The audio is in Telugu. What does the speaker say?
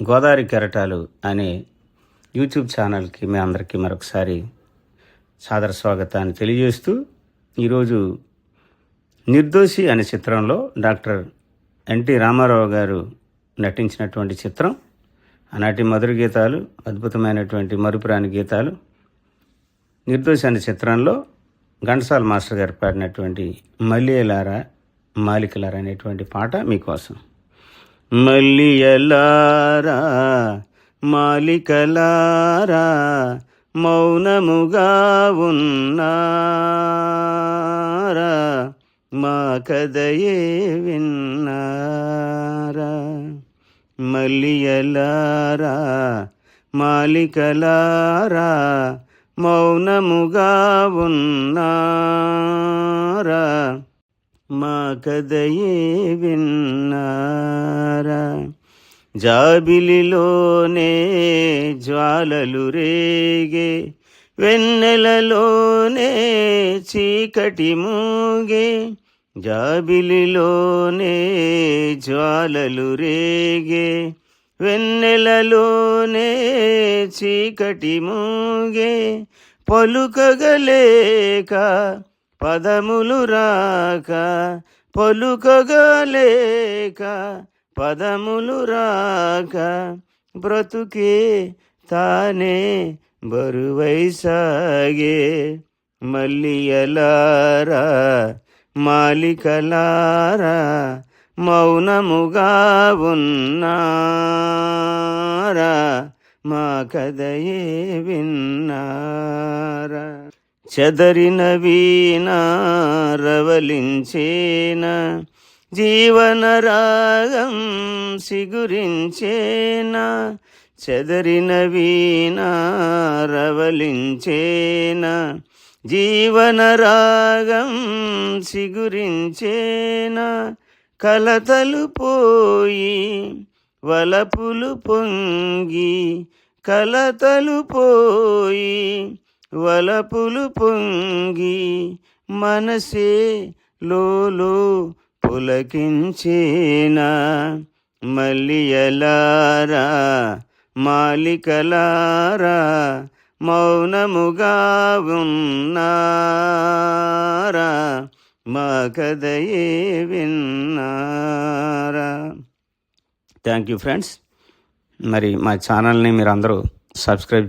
గోదావరి కెరటాలు అనే యూట్యూబ్ ఛానల్కి మీ అందరికీ మరొకసారి సాదర స్వాగతాన్ని తెలియజేస్తూ ఈరోజు నిర్దోషి అనే చిత్రంలో డాక్టర్ ఎన్టీ రామారావు గారు నటించినటువంటి చిత్రం. ఆనాటి మధుర గీతాలు, అద్భుతమైనటువంటి మరుపురాని గీతాలు. నిర్దోషి అనే చిత్రంలో ఘంటసాల మాస్టర్ గారు పాడినటువంటి మల్లియలారా మాలికలారా అనేటువంటి పాట మీకోసం. మల్లియలారా మాలికలారా మౌనముగా ఉన్నారా, మా కథయే విన్నారా. మల్లియలారా మాలికలారా మౌనముగా ఉన్నారా, మా కథయే విన్నారా. జాబిలిలోనే జ్వాలలు రేగే, వెన్నెలలోనే చీకటి మూగే. జాబిలిలోనే జ్వాలలు రేగే, వెన్నెలలోనే చీకటి మూగే. పలుకగలేక పదములు రాక, పలుకగలేక పదములు రాక, బ్రతుకే తానే బరువై సాగే. మల్లియలారా మాలికలారా మౌనముగా ఉన్నారా, మా కథయే విన్నారా. చెదరిన వీణ రవలించేనా, జీవన రాగం సిగురించేనా. చెదరిన వీణ రవలించేనా, జీవన రాగం సిగురించేనా. కలతలు పోయి వలపులు పొంగి, కలతలు పోయి వలపులు పొంగి, మనసే లోలో పులకించేనా. మల్లియలారా మాలికలారా మౌనముగా ఉన్నారా, మా కథయే విన్నారా. Thank you friends. మరి మా ఛానల్ని మీరు అందరూ సబ్స్క్రైబ్